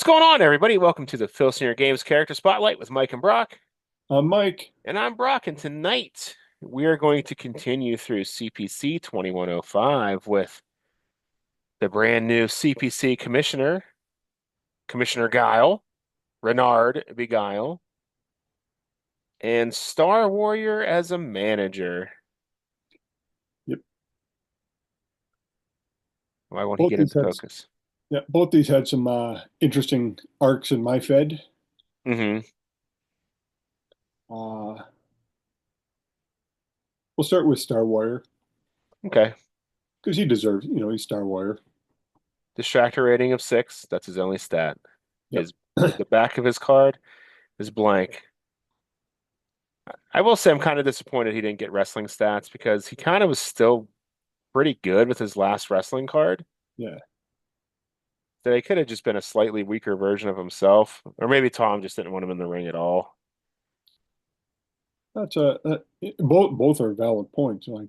going on, everybody? Welcome to the Filsinger Games Character Spotlight with Mike and Brock. I'm Mike. And I'm Brock, and tonight we are going to continue through CPC 2105 with the brand new CPC Commissioner, Commissioner Guile, Reynard B. Guile, and Star Warrior as a manager. Yep. Why won't he Both get these into had focus? both these had some interesting arcs in my Fed. Hmm. Uh, we'll start with Star Warrior Okay. because he deserves, he's Star Warrior. Distractor rating of 6. That's his only stat. Yep. His the back of his card is blank. I will say I'm kind of disappointed he didn't get wrestling stats because he kind of was still pretty good with his last wrestling card. Yeah. That he could have just been a slightly weaker version of himself, or maybe Tom just didn't want him in the ring at all. That's both are valid points. Like,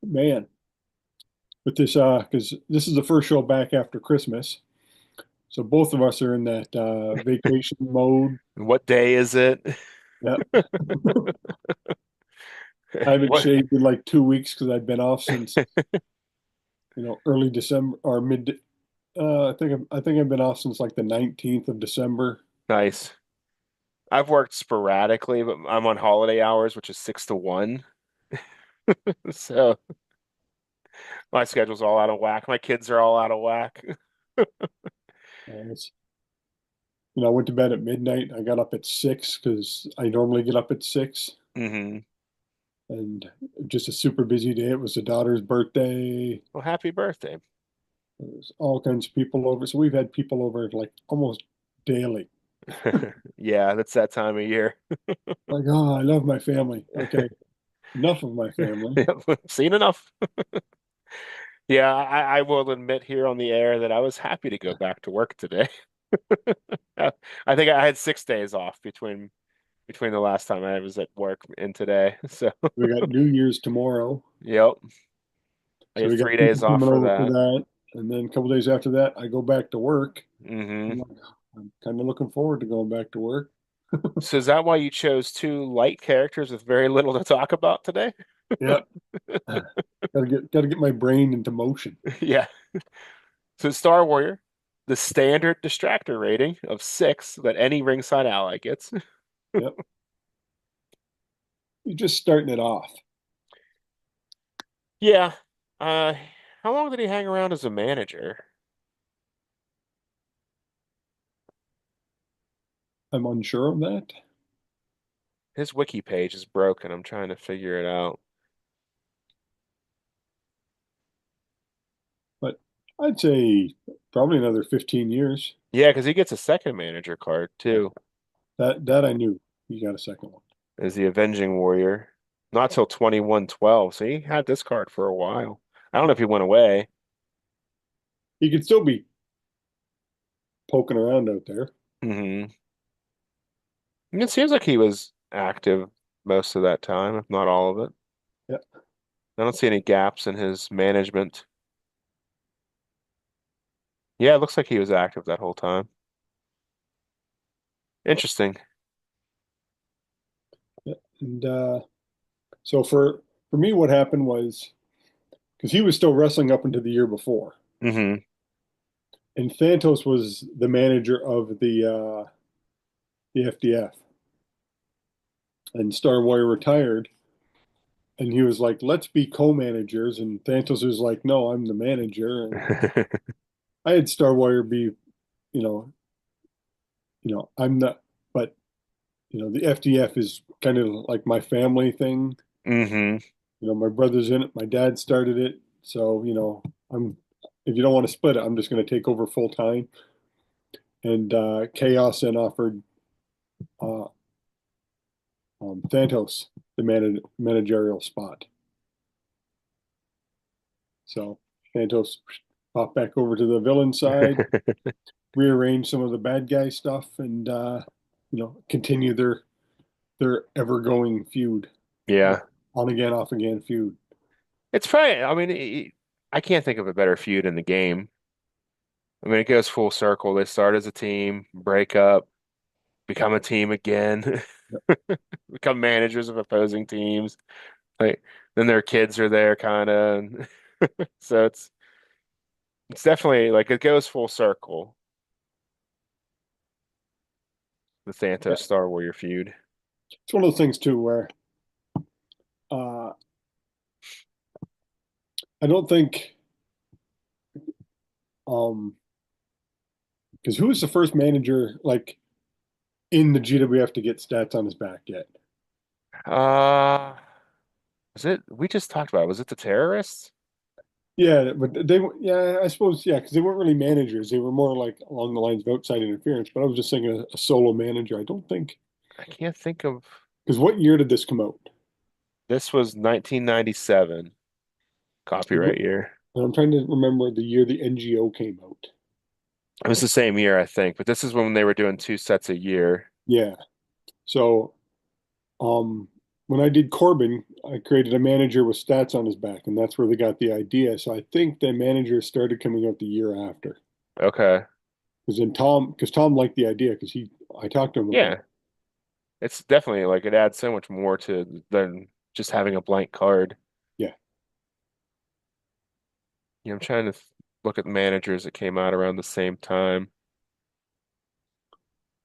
man, with this because this is the first show back after Christmas, so both of us are in that vacation mode. What day is it? Yep. I haven't What? shaved in like 2 weeks because I've been off since early December or mid. I think I've been off since like the 19th of December. Nice. I've worked sporadically, but I'm on holiday hours, which is 6 to 1. So my schedule's all out of whack. My kids are all out of whack. It's, I went to bed at midnight. I got up at 6 because I normally get up at 6. Hmm. And just a super busy day. It was the daughter's birthday. Well, happy birthday. There was all kinds of people over. So we've had people over like almost daily. Yeah, that's that time of year. Like, oh, I love my family. Okay, enough of my family. Seen enough. Yeah, I will admit here on the air that I was happy to go back to work today. I think I had 6 days off between the last time I was at work and today. So, We got New Year's tomorrow. yep, I So get we three got people days off coming for over for that. that. And then a couple days after that, I go back to work. Hmm. I'm like, I'm kind of looking forward to going back to work. So is that why you chose two light characters with very little to talk about today? Yep. Gotta get my brain into motion. Yeah. So Star Warrior, the standard distractor rating of 6 that any ringside ally gets. Yep. You're just starting it off. Yeah. Uh, how long did he hang around as a manager? I'm unsure of that, His wiki page is broken. I'm trying to figure it out. but I'd say probably another 15 years. Yeah, because he gets a second manager card Yep. too, That I knew. You got a second one. as the Avenging Warrior. Not till 2112, so he had this card for a while. I don't know if he went away. He could still be poking around out there. Hmm. It seems like he was active most of that time, if not all of it. Yep. I don't see any gaps in his management. Yeah, it looks like he was active that whole time. Interesting. Yep. And so for me, what happened was because he was still wrestling up into the year before, Hmm. and Thantos was the manager of the FDF, and Star Warrior retired, and he was like, "Let's be co-managers," and Thantos was like, "No, I'm the manager," and I had Star Warrior be, you know, I'm not, but the FDF is kind of like my family thing. Hmm. My brother's in it, my dad started it, so I'm. If you don't want to split it, I'm just going to take over full time. And Chaos then offered uh, Thantos the managerial spot. So Thantos popped back over to the villain side, rearrange some of the bad guy stuff, and continue their ever going feud, Yeah. on again, off again feud. It's probably, I mean, I can't think of a better feud in the game. I mean, it goes full circle. They start as a team, break up, become a team again, become managers of opposing teams. Like then their kids are there, kind of. So it's definitely like it goes full circle. The Yeah, Thantos Star Warrior feud. it's one of those things too where uh, I don't think um because who was the first manager like in the GWF to get stats on his back yet? Uh, was it we just talked about? Was it the terrorists? Yeah, but they yeah, I suppose yeah, because they weren't really managers. They were more like along the lines of outside interference. But I was just thinking a solo manager. I don't think I can't think of. because what year did this come out? This was 1997, copyright year. And I'm trying to remember the year the NGO came out. It was the same year, I think, but this is when they were doing two sets a year. Yeah. So when I did Corbin, I created a manager with stats on his back, and that's where they got the idea. So I think the manager started coming out the year after. Okay. Because Tom liked the idea because I talked to him about it. Yeah. It's definitely like it adds so much more to than just having a blank card. Yeah. I'm trying to look at managers that came out around the same time.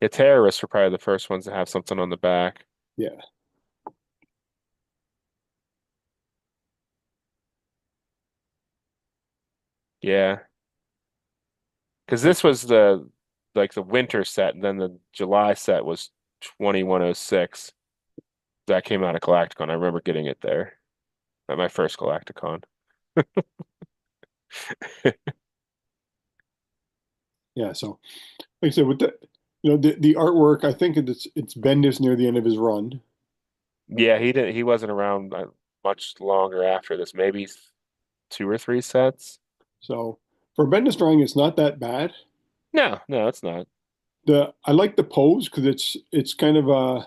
Yeah, terrorists were probably the first ones to have something on the back. Yeah. Yeah, because this was the like the winter set, and then the July set was 2106. That came out of Galacticon. I remember getting it there at my first Galacticon. Yeah. So like I said, with the artwork, I think it's Bendis near the end of his run. Yeah, he didn't. He wasn't around much longer after this. Maybe two or three sets. So for Bendis drawing, it's not that bad. No, no, it's not. The I like the pose because it's kind of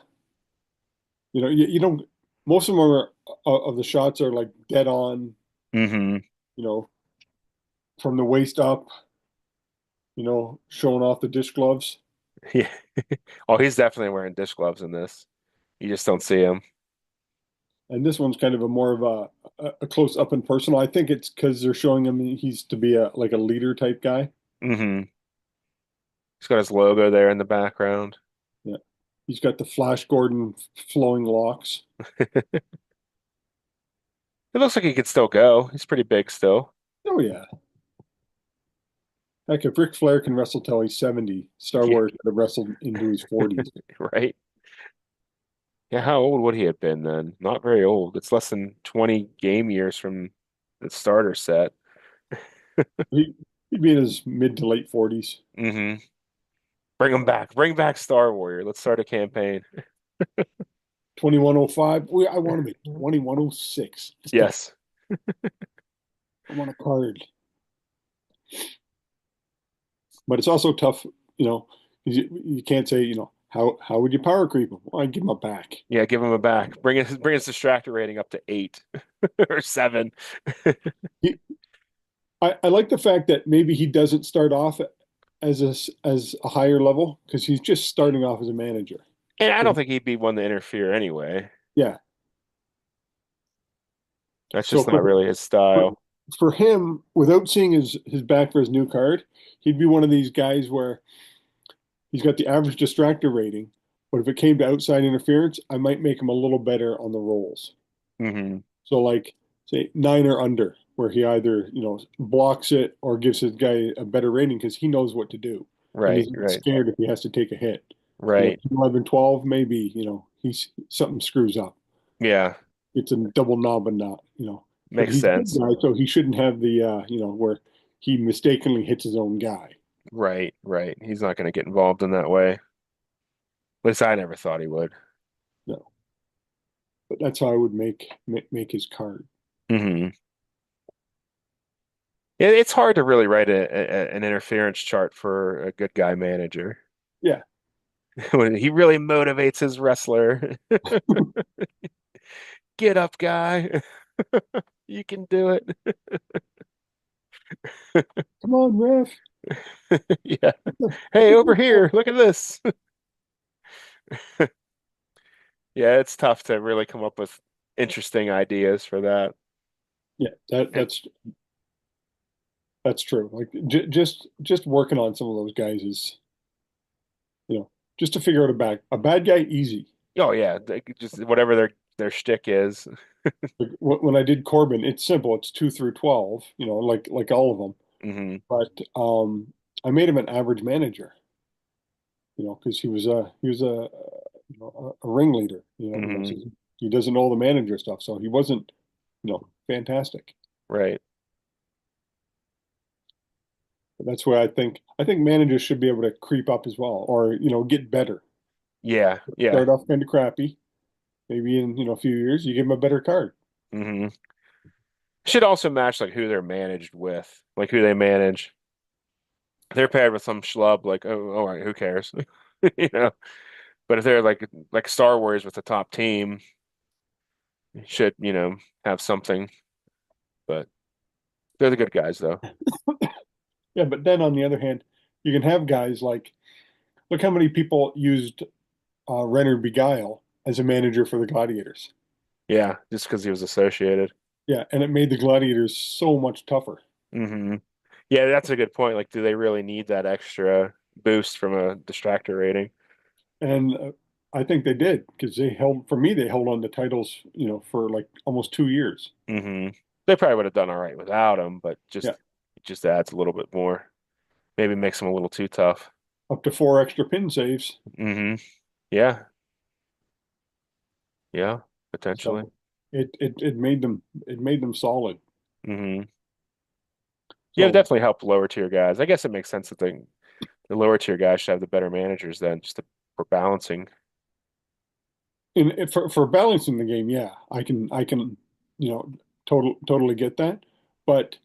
you don't most of them are of the shots are like dead on, Hmm. you know, from the waist up, showing off the dish gloves. Yeah. Oh, he's definitely wearing dish gloves in this. You just don't see him. And this one's kind of a more of a close up and personal. I think it's because they're showing him he's to be a like a leader type guy. Hmm. He's got his logo there in the background. Yeah. He's got the Flash Gordon flowing locks. It looks like he could still go. He's pretty big still, Oh yeah. Heck, if Ric Flair can wrestle till he's 70, Star yeah, Wars could have wrestled into his 40s. right? Yeah, how old would he have been then? Not very old. It's less than 20 game years from the starter set. He, he'd be in his mid to late 40s. Hmm. Bring him back. Bring back Star Warrior. Let's start a campaign. 2105. I want to make 2106. Yes. I want a card. But it's also tough, 'cause you can't say, how would you power creep him? Well, I'd give him a back. Yeah, give him a back. Bring his distractor rating up to 8 or 7. He, I like the fact that maybe he doesn't start off as a higher level because he's just starting off as a manager. And I So don't think he'd be one to interfere anyway. yeah. That's So just not really his for, style. for him, without seeing his back for his new card, he'd be one of these guys where he's got the average distractor rating, but if it came to outside interference, I might make him a little better on the rolls. Hmm. So like say 9 or under, where he either, blocks it or gives his guy a better rating because he knows what to do. And Right, he's not right, scared if he has to take a hit. right. 11, 12, maybe, he's something screws up. Yeah, It's a double knob and knot. But makes he's a good sense. guy, so he shouldn't have the where he mistakenly hits his own guy. Right, right. He's not going to get involved in that way. At least I never thought he would. No. But that's how I would make his card. Hmm. It's hard to really write an interference chart for a good guy manager. Yeah. When he really motivates his wrestler. Get up, guy. You can do it. Come on, ref. Yeah. Hey, over here, look at this. Yeah, it's tough to really come up with interesting ideas for that. Yeah, And that's true. Like just working on some of those guys is, just to figure out a bad guy easy. oh yeah, they could just whatever their shtick is. Like, when I did Corbin, it's simple. It's 2 through 12, like all of them. Hmm. But I made him an average manager, because he was a ringleader. Hmm. So he doesn't know the manager stuff, so he wasn't, fantastic. Right. But that's where I think managers should be able to creep up as well, or get better. Yeah. Yeah. Start off kind of crappy. Maybe in a few years you give them a better card. Hmm. Should also match like who they're managed with, like who they manage. If they're paired with some schlub, like, oh, all right, who cares? You know. But if they're like Star Wars with the top team, should, have something. But they're the good guys though. Yeah, but then on the other hand, you can have guys like, look how many people used Reynard B. Guile as a manager for the Gladiators. Yeah, just because he was associated. Yeah, and it made the Gladiators so much tougher. Hmm. Yeah, that's a good point. Like, do they really need that extra boost from a distractor rating? And I think they did because they held on to titles, for like almost 2 years. Hmm. They probably would have done all right without him, but Yeah, it just adds a little bit more. Maybe makes them a little too tough. up to 4 extra pin saves. Hmm. Yeah, yeah, potentially. So it made them solid. Hmm. Yeah, it So definitely helped lower tier guys. I guess it makes sense that the lower tier guys should have the better managers then, for balancing. for balancing the game, yeah, I can totally get that. But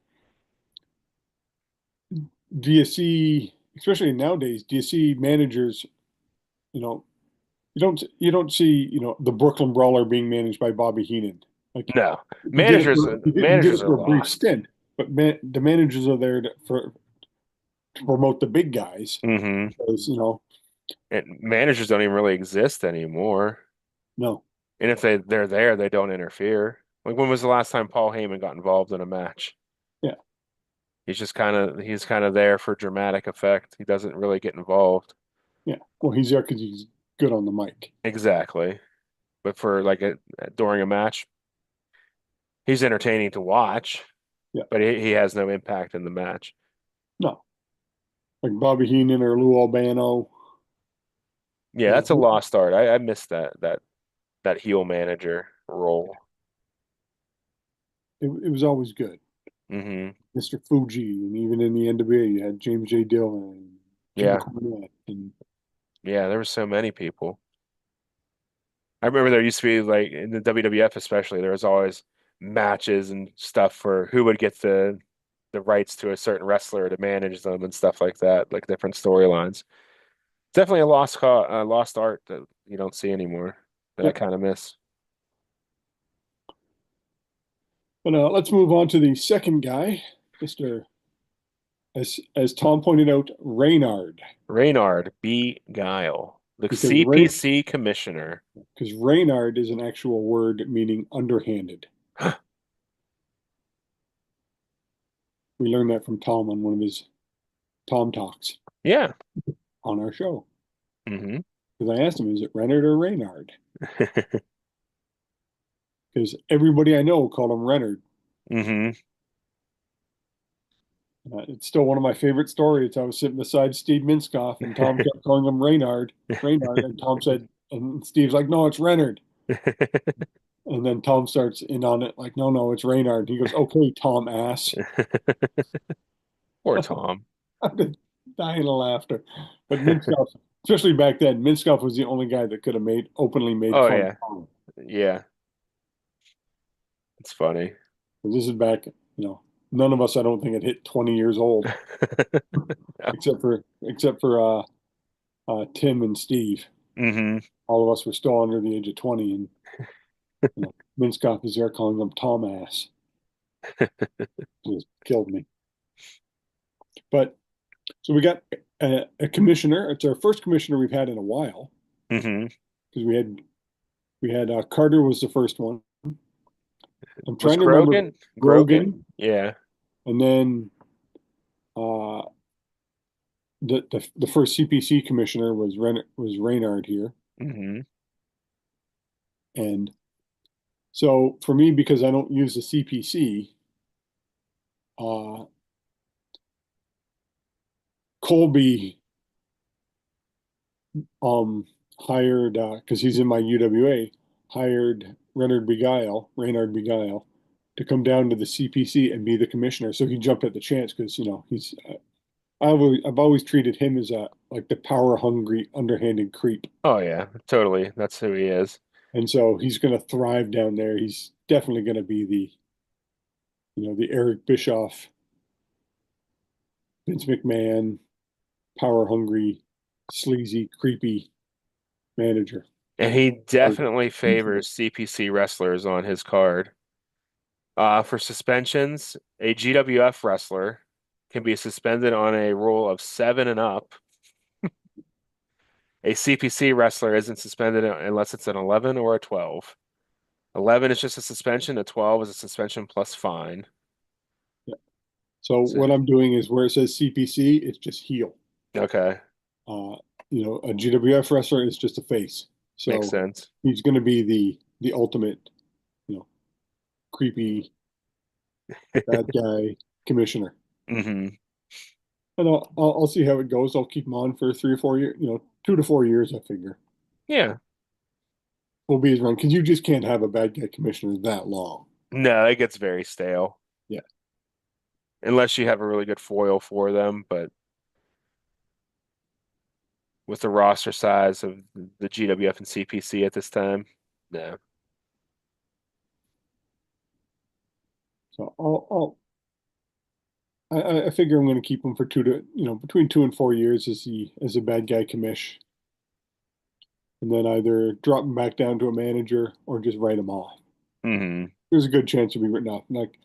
do you see, especially nowadays, do you see managers, you know, you don't see, the Brooklyn Brawler being managed by Bobby Heenan. Like No, he did it managers for he did managers it are for a brief lost. stint, but the managers are there to promote the big guys Hmm. because, And managers don't even really exist anymore. no, And if they're there, they don't interfere. Like when was the last time Paul Heyman got involved in a match? yeah, He's kind of there for dramatic effect. He doesn't really get involved. yeah. Well, he's there because he's good on the mic. Exactly. But for like during a match, he's entertaining to watch, Yeah, but he has no impact in the match. no, like Bobby Heenan or Lou Albano. Yeah, You that's a know, lost art. I missed that heel manager role. it was always good. Hmm. Mr. Fuji, and even in the NWA, you had James J. Dillon and Jim Yeah. Cornette, and Yeah, there were so many people. I remember there used to be like in the WWF especially, there was always matches and stuff for who would get the rights to a certain wrestler to manage them and stuff like that, like different storylines. Definitely a lost art that you don't see anymore that I yep. kind of miss. But let's move on to the second guy, Mr. As Tom pointed out, Reynard, Reynard B. Guile, the because Ray CPC Commissioner. because Reynard is an actual word meaning underhanded. We learned that from Tom on one of his Tom talks Yeah. on our show. Hmm. Because I asked him, is it Reynard or Reynard? Because everybody I know called him Reynard. Hmm. It's still one of my favorite stories. I was sitting beside Steve Minskoff, and Tom kept calling him Reynard, and Tom said, and Steve's like, no, it's Reynard. And then Tom starts in on it, like, no, no, it's Reynard. He goes, okay, Tom ass. Poor Tom. I'm just dying of laughter. But Minskoff, especially back then, Minskoff was the only guy that could have openly made Oh fun of yeah. Tom. Yeah. It's funny. 'Cause this is back, none of us, I don't think, had hit 20 years old, except for Tim and Steve. Hmm. All of us were still under the age of 20, and Minskoff is there calling them Tom ass. It just killed me. But So we got a commissioner. It's our first commissioner we've had in a while Hmm. because we had Carter was the first one. I'm Was trying to remember Grogan? Grogan? Grogan, Yeah. and then uh, the first CPC commissioner was Reynard here, Hmm. and so for me because I don't use the CPC, uh, Colby um hired because he's in my UWA hired Reynard B. Guile to come down to the CPC and be the commissioner. So he jumped at the chance because he's I've always treated him as a like the power hungry underhanded creep, Oh yeah, totally. That's who he is. and so he's going to thrive down there. He's definitely going to be the Eric Bischoff, Vince McMahon, power hungry, sleazy, creepy manager. And he Or definitely favors CPC wrestlers on his card. For suspensions, a GWF wrestler can be suspended on a roll of seven and up. A CPC wrestler isn't suspended unless it's an 11 or a 12. 11 is just a suspension, a 12 is a suspension plus fine. So So, what I'm doing is where it says CPC, it's just heel. okay, Uh, a GWF wrestler is just a face. makes So sense. he's going to be the ultimate, you know, creepy bad guy commissioner. Hmm. And I'll see how it goes. I'll keep him on for 3 or 4 years, 2 to 4 years, I figure. Yeah. Will be his run because you just can't have a bad guy commissioner that long. No, it gets very stale Yeah. unless you have a really good foil for them. But with the roster size of the GWF and CPC at this time, no. So I figure I'm going to keep him for between 2 and 4 years as a bad guy commish, and then either drop him back down to a manager or just write him off. Hmm. There's a good chance he'll be written off. Like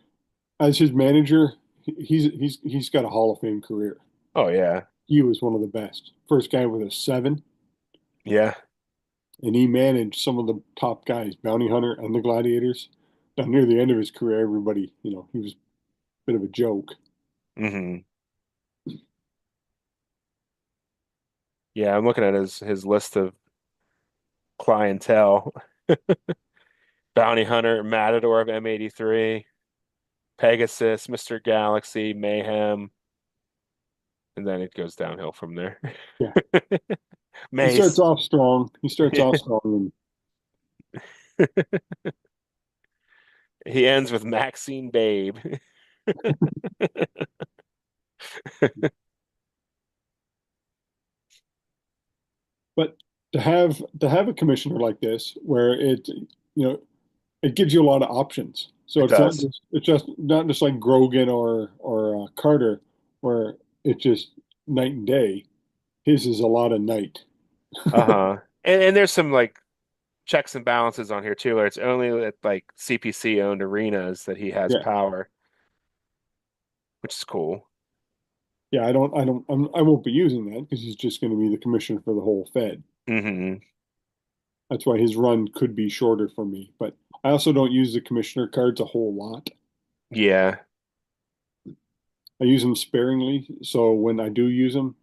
as his manager, he's got a Hall of Fame career. Oh yeah. He was one of the best. First guy with a seven, Yeah. and he managed some of the top guys, Bounty Hunter and the Gladiators. Now near the end of his career, everybody, he was a bit of a joke. Hmm. Yeah, I'm looking at his list of clientele. Bounty Hunter, Matador of M83, Pegasus, Mr. Galaxy, Mayhem, and then it goes downhill from there. Yeah, he starts Mace. off strong. He starts off strong, He ends with Maxine Babe. but to have a commissioner like this, where it gives you a lot of options. So It does. it's just not just like Grogan or Carter, where it's just night and day. His is a lot of night. Uh-huh. And there's some like checks and balances on here too, where it's only at like CPC owned arenas that he has Yeah, power, which is cool. yeah. I won't be using that because he's just going to be the commissioner for the whole Fed. Hmm. That's why his run could be shorter for me. But I also don't use the commissioner cards a whole lot. Yeah. I use them sparingly, so when I do use them,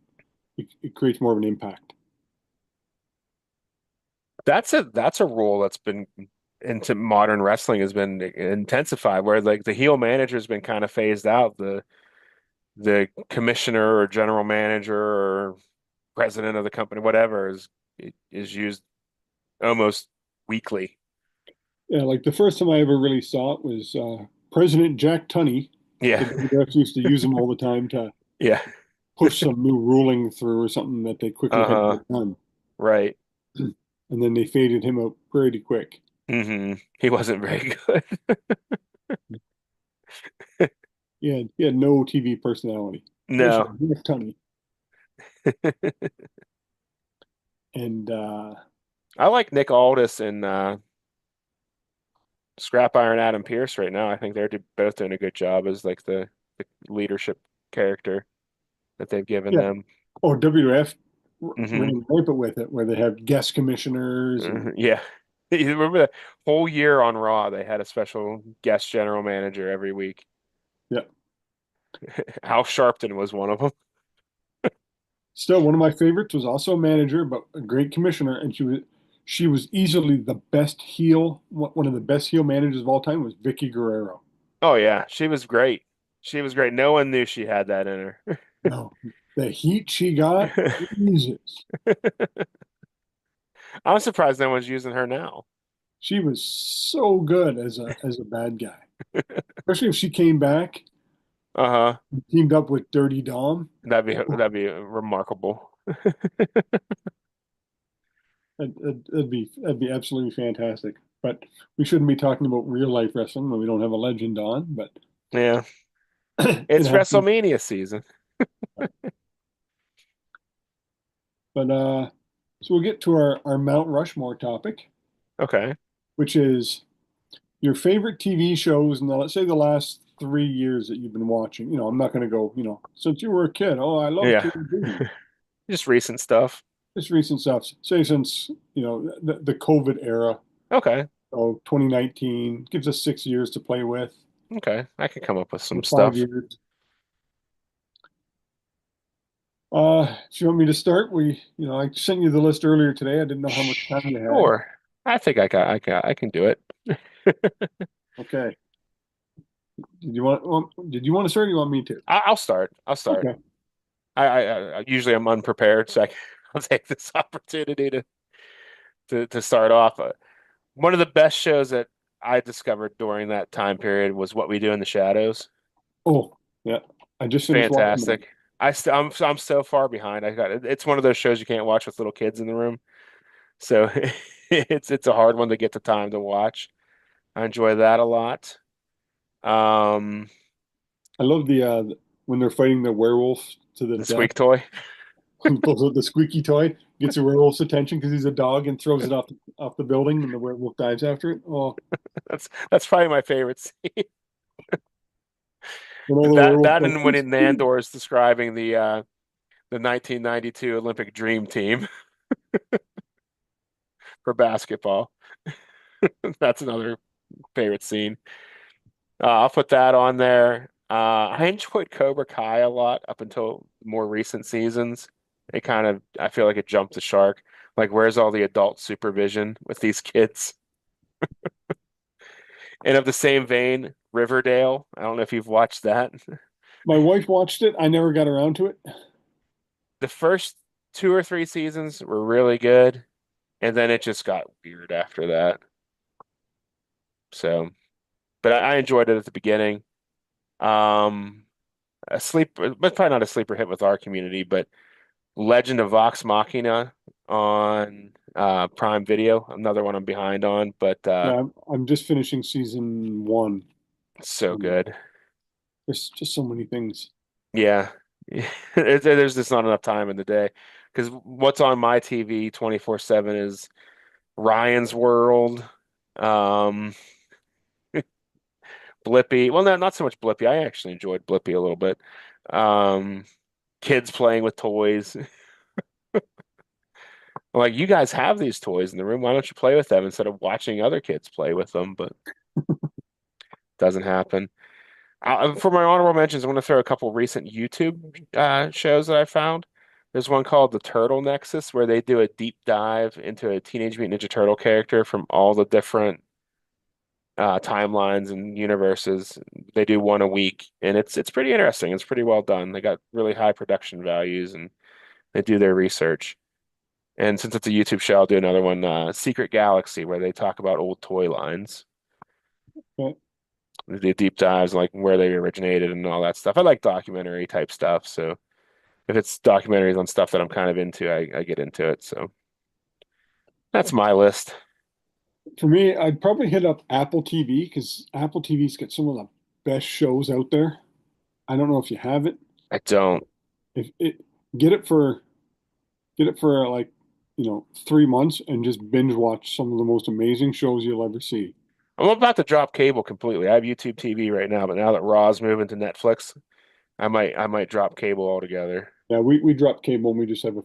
it creates more of an impact. That's a rule that's been into modern wrestling has been intensified where like the heel manager has been kind of phased out. The commissioner or general manager or president of the company, whatever, is used almost weekly. Yeah, like the first time I ever really saw it was President Jack Tunney. The Yeah. WWF used to use him all the time to Yeah. push some new ruling through or something that they quickly had to Uh-huh. get done. Right. And then they faded him out pretty quick. He wasn't very good. He had no TV personality. No. Commissioner Jack Tunney. And I like Nick Aldis and Scrap Iron Adam Pierce right now. I think they're both doing a good job as like the leadership character. that they've given Yeah. them. Oh, WWF Hmm. ran rampant with it, where they have guest commissioners and Yeah. You remember the whole year on Raw, they had a special guest general manager every week. yeah. Al Sharpton was one of them. Still, one of my favorites was also a manager, but a great commissioner, and she was easily the best heel. One of the best heel managers of all time was Vicky Guerrero. Oh yeah, she was great. She was great. No one knew she had that in No, the heat she got, her. Jesus. I'm surprised no one's using her now. She was so good as a bad guy, especially if she came back Uh-huh. and teamed up with Dirty Dom. Oh, That'd be remarkable. that'd be absolutely fantastic. But we shouldn't be talking about real life wrestling when we don't have a legend on. But Yeah. it It's happens. WrestleMania season. But so we'll get to our Mount Rushmore topic, Okay. which is your favorite TV shows in let's say the last 3 years that you've been watching. I'm not going to go, since you were a kid. Oh, I love Yeah. TV. Just recent stuff. Just recent stuff. Say since, the COVID era. Okay. So 2019 gives us 6 years to play with, Okay. I can come up with or some five stuff. years. If you want me to start, I sent you the list earlier today. I didn't know how much time you had. Sure. I can do it. Okay. Did you want to start or do you want me to? I'll start. I'll start. Okay. I usually am unprepared, so I'll take this opportunity to start off. One of the best shows that I discovered during that time period was What We Do in the Shadows. Oh, yeah. I just finished watching that. Fantastic. I'm so far behind. It's one of those shows you can't watch with little kids in the room. So it's a hard one to get the time to watch. I enjoy that a lot. Um, I love when they're fighting the werewolf to the the death. squeak toy. He pulls out the squeaky toy, gets the werewolf's attention because he's a dog, and throws it off the building, and the werewolf dives after it. Oh, That's probably my favorite scene. when all the werewolf That goes, and when "It's me." Nandor is describing the 1992 Olympic Dream Team for basketball. That's another favorite scene. I'll put that on there. I enjoyed Cobra Kai a lot up until more recent seasons. I feel like it jumped the shark. Like, where's all the adult supervision with these kids? And of the same vein, Riverdale. I don't know if you've watched that. My wife watched it. I never got around to it. The first two or three seasons were really good, and then it just got weird after that. So, but I enjoyed it at the beginning. Um, but probably not a sleeper hit with our community, but Legend of Vox Machina on Prime Video, another one I'm behind on, but Yeah, I'm just finishing season one. so And good. there's just so many things. Yeah. There's just not enough time in the day because what's on my TV 24/7 is Ryan's World, um, Blippy. Well, no, not so much Blippy. I actually enjoyed Blippy a little bit. Um, Kids playing with toys. Like, you guys have these toys in the room. Why don't you play with them instead of watching other kids play with them? But doesn't happen. For my honorable mentions, I want to throw a couple recent YouTube shows that I found. There's one called The Turtle Nexus, where they do a deep dive into a Teenage Mutant Ninja Turtle character from all the different timelines and universes. They do one a week, and it's pretty interesting. It's pretty well done. They got really high production values, and they do their research. And since it's a YouTube show, I'll do another one, Secret Galaxy, where they talk about old toy lines. But They do deep dives like where they originated and all that stuff. I like documentary type stuff, so if it's documentaries on stuff that I'm kind of into, I get into it. So that's my list. for me, I'd probably hit up Apple TV because Apple TV's got some of the best shows out there. I don't know if you have it. I don't. If it get it for like 3 months and just binge watch some of the most amazing shows you'll ever see. I'm about to drop cable completely. I have YouTube TV right now, but now that Raw's moving to Netflix, I might drop cable altogether. Yeah, we dropped cable and we just have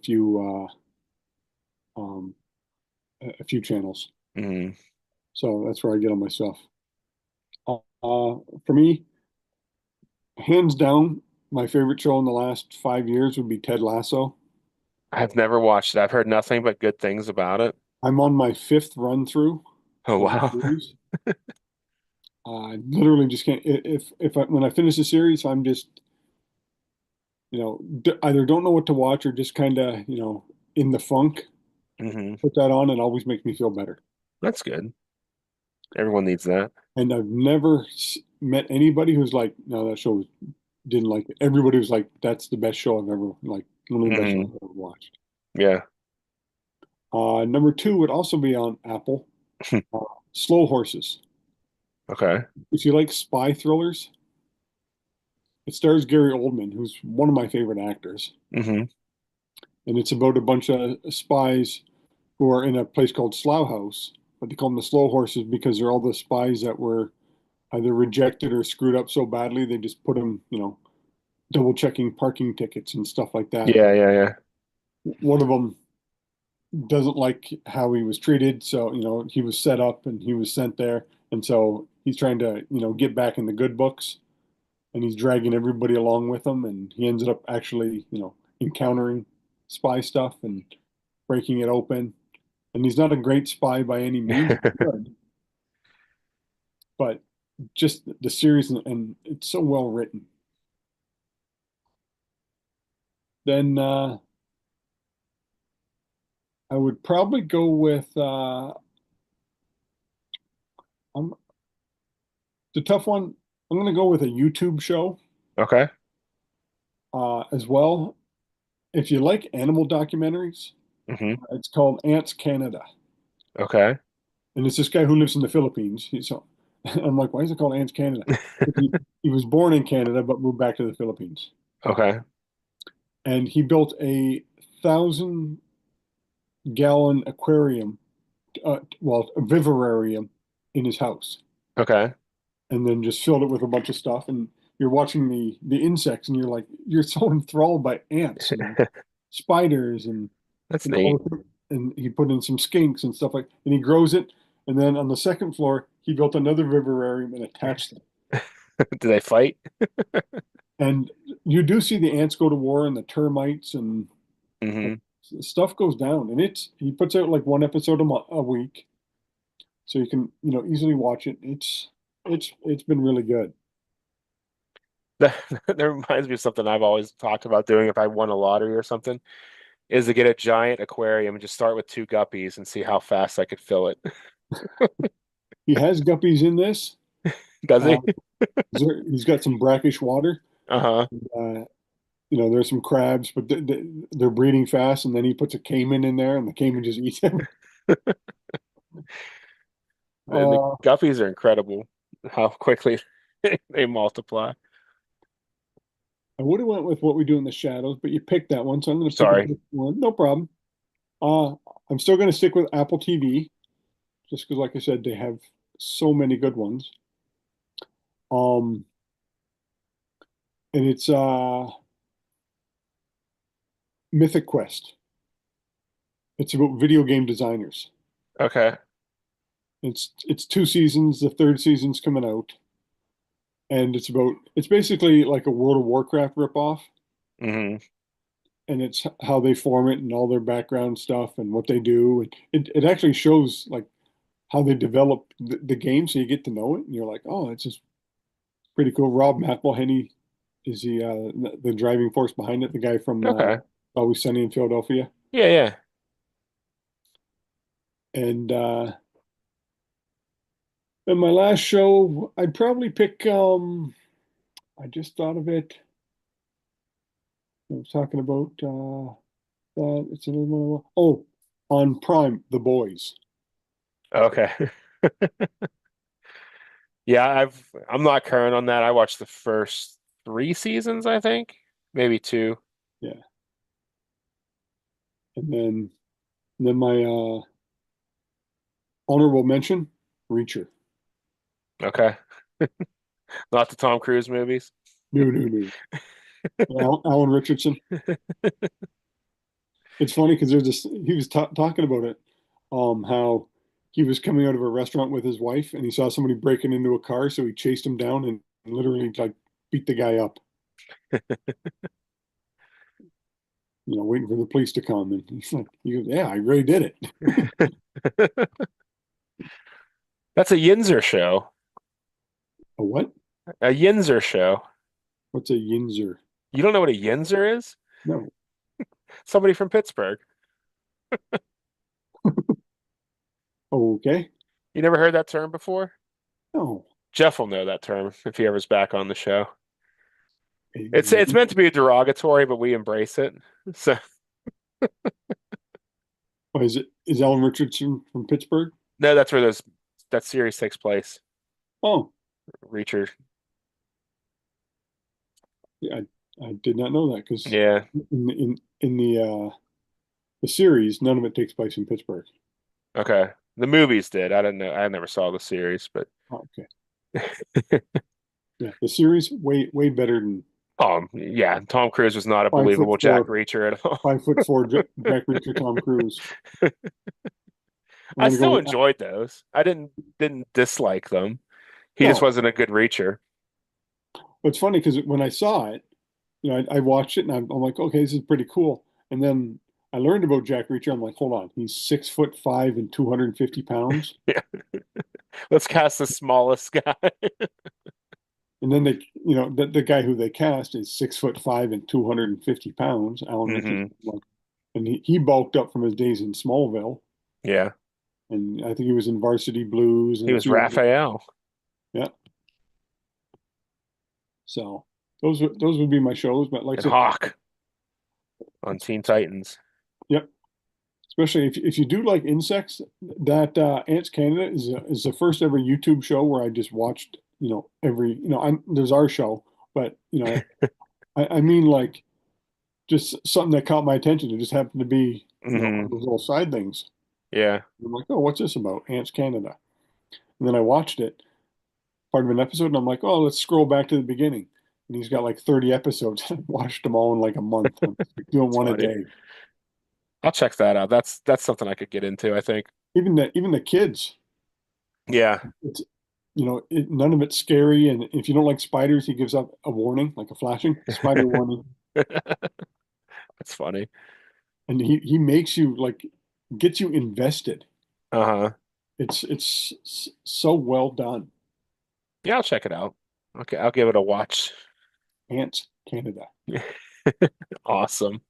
um, a few channels. Hmm. So that's where I get all my stuff. For me, hands down, my favorite show in the last 5 years would be Ted Lasso. I've never watched it. I've heard nothing but good things about it. I'm on my fifth run through Oh of the wow. series. I literally just can't. When I finish the series, I'm just either don't know what to watch or just kind of in the funk. Hmm. Put that on, and it always makes me feel better. That's good. Everyone needs that. And I've never met anybody who's like, no, that show didn't like it. Everybody was like, that's the best show I've ever like one of the best shows Hmm. I've ever watched. Yeah. Number two would also be on Apple. Uh, Slow Horses. Okay. If you like spy thrillers, it stars Gary Oldman, who's one of my favorite actors, Hmm. and it's about a bunch of spies who are in a place called Slough House, but they call them the Slow Horses because they're all the spies that were either rejected or screwed up so badly they just put them, double checking parking tickets and stuff like that. Yeah, yeah, yeah. One of them doesn't like how he was treated, so he was set up and he was sent there, and so he's trying to get back in the good books, and he's dragging everybody along with him, and he ends up actually encountering spy stuff and breaking it open. And he's not a great spy by any means, good, but just the series and it's so well written. Then I would probably go with I'm the tough one. I'm going to go with a YouTube show Okay. as well. If you like animal documentaries, Hmm. it's called Ants Canada, Okay. and it's this guy who lives in the Philippines. I'm like, why is it called Ants Canada? He was born in Canada but moved back to the Philippines, Okay. and he built a 1,000-gallon aquarium, well, a vivarium in his house, Okay. and then just filled it with a bunch of stuff. And you're watching the insects, and you're so enthralled by ants and spiders and That's all neat. the, and he put in some skinks and stuff and he grows it. And then on the second floor, he built another vivarium and attached them. Do they fight? And you do see the ants go to war and the termites and like, Hmm. stuff goes down. And he puts out like one episode a week, so you can easily watch it. It's been really good. That, that reminds me of something I've always talked about doing if I won a lottery or something, is to get a giant aquarium and just start with two guppies and see how fast I could fill it. He has guppies in this. Does Uh, he? he's got some brackish water. Uh-huh. Uh, there's some crabs, but they're breeding fast. And then he puts a caiman in there, and the caiman just eats him. The Uh, guppies are incredible how quickly they multiply. I would have went with What We Do in the Shadows, but you picked that one, so I'm going to pick a Sorry. different one. No problem. Uh, I'm still going to stick with Apple TV, just because, like I said, they have so many good ones. Um, and it's Mythic Quest. It's about video game designers. Okay. It's two seasons. The third season's coming out, and it's basically like a World of Warcraft ripoff, Hmm. and it's how they form it and all their background stuff and what they do. It actually shows like how they develop the game, so you get to know it, and you're like, oh, it's just pretty cool. Rob McElhenney is the driving force behind it, the guy from Okay. Always Sunny in Philadelphia. Yeah, yeah. And then my last show, I'd probably pick. I just thought of it. I was talking about that. It's another one. Oh, on Prime, The Boys. Okay. Yeah, I'm not current on that. I watched the first three seasons, I think. Maybe two. Yeah, and then my honorable mention, Reacher. Okay. Not the Tom Cruise movies. No, no, no. Alan Richardson. It's funny because there's this. He was talking about it, how he was coming out of a restaurant with his wife and he saw somebody breaking into a car, so he chased him down and literally like beat the guy up. Waiting for the police to come. And he's like, he goes, "Yeah, I really did it." That's a Yinzer show. A what? A Yinzer show. What's a yinzer? You don't know what a Yinzer is? No. Somebody from Pittsburgh. Okay. You never heard that term before? No. Jeff will know that term if he ever's back on the show. A It's meant to yin- be derogatory, but we embrace it. So is Alan Richardson from Pittsburgh? no, that's where that series takes place. Oh, Reacher. yeah, I did not know that because Yeah. in the series, none of it takes place in Pittsburgh. Okay. The movies did. I didn't know. I never saw the series, but Oh, okay. Yeah, the series way better than yeah, Tom Cruise was not a 5'4", believable Jack Reacher at all. 5'4" Jack Reacher Tom Cruise. I'm I gonna go still with enjoyed those. I didn't dislike them. He just no. wasn't a good Reacher. But it's funny because when I saw it, I watched it and I'm like, okay, this is pretty cool. And then I learned about Jack Reacher. I'm like, hold on, he's 6'5" and 250 pounds. Yeah. Let's cast the smallest guy. And then the guy who they cast is 6'5" and 250 pounds, Alan Richardson. Hmm. And he bulked up from his days in Smallville. Yeah. And I think he was in Varsity Blues He and a was few other. Raphael Yeah. So those would be my shows. But like I and said, Hawk on Teen Titans. yep. Especially if you do like insects, that Ants Canada is the first ever YouTube show where I just watched, every, there's our show, but I mean like just something that caught my attention. It just happened to be, Hmm. those little side things. Yeah. I'm like, oh, what's this about? Ants Canada. And then I watched it, part of an episode, and I'm like, oh, let's scroll back to the beginning. And he's got like 30 episodes. I watched them all in like a month. I'm doing It's one a funny. day. I'll check that out. That's something I could get into, I think. Even the kids, Yeah. it's none of it's scary. And if you don't like spiders, he gives up a warning, like a flashing spider warning. That's funny. And he makes you like gets you invested. Uh-huh. It's so well done. Yeah, I'll check it out. Okay, I'll give it a watch. Ants Canada. Awesome.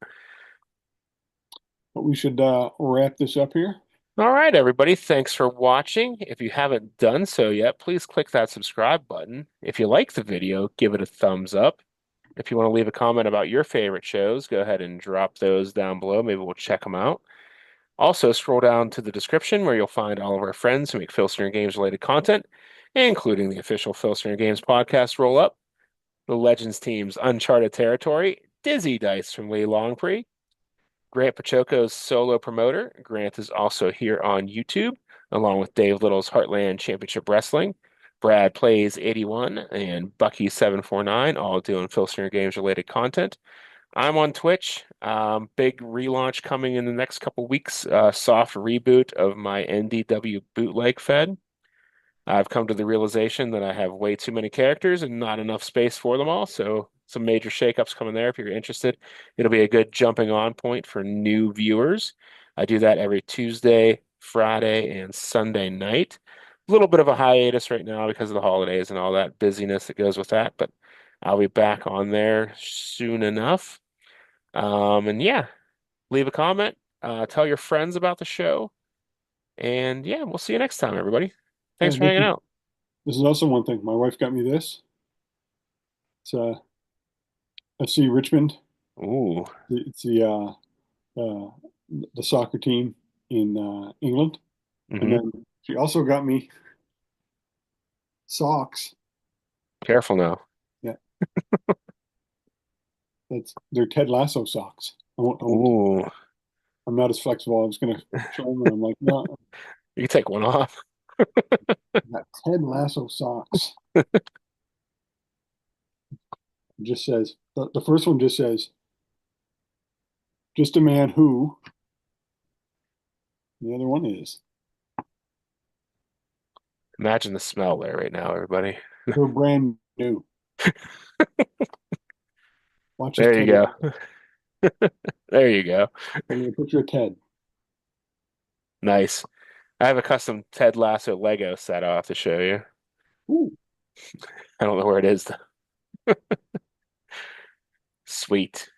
But we should wrap this up here. All right, everybody. Thanks for watching. If you haven't done so yet, please click that subscribe button. If you like the video, give it a thumbs up. If you want to leave a comment about your favorite shows, go ahead and drop those down below. Maybe we'll check them out. Also, scroll down to the description where you'll find all of our friends who make Filsinger Games related content, including the official Filsinger Games podcast roll up, the Legends team's Uncharted Territory, Dizzy Dice from Lee Longpree, Grant Pachoko's solo promoter. Grant is also here on YouTube, along with Dave Little's Heartland Championship Wrestling. Brad Plays 81 and Bucky 749, all doing Filsinger Games related content. I'm on Twitch. Big relaunch coming in the next couple weeks. Soft reboot of my NDW bootleg fed. I've come to the realization that I have way too many characters and not enough space for them all. So some major shakeups coming there. If you're interested, it'll be a good jumping on point for new viewers. I do that every Tuesday, Friday, and Sunday night. A little bit of a hiatus right now because of the holidays and all that busyness that goes with that, but I'll be back on there soon enough. And yeah, leave a comment, tell your friends about the show, and yeah, we'll see you next time, everybody. Thanks for This hanging out. this is also one thing. My wife got me this. It's FC Richmond. Ooh. It's uh, the soccer team in England. And Hmm. then she also got me socks. Careful now. Yeah, they're Ted Lasso socks. Ooh. I'm not as flexible. I was gonna show them, and I'm like, no, You can take one off. I got Ted Lasso socks. It just says The first one just says, just a man who. The other one is, Imagine the smell there right now, everybody. they're brand new. Watch this There you Ted go. Lasso. There you go. I'm going to put your Ted. Nice. I have a custom Ted Lasso Lego set I'll have to show you. Ooh, I don't know where it is though. Sweet.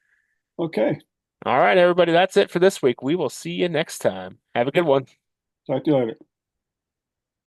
okay. All right, everybody, that's it for this week. We will see you next time. Have a good Yep. one. Talk to you later.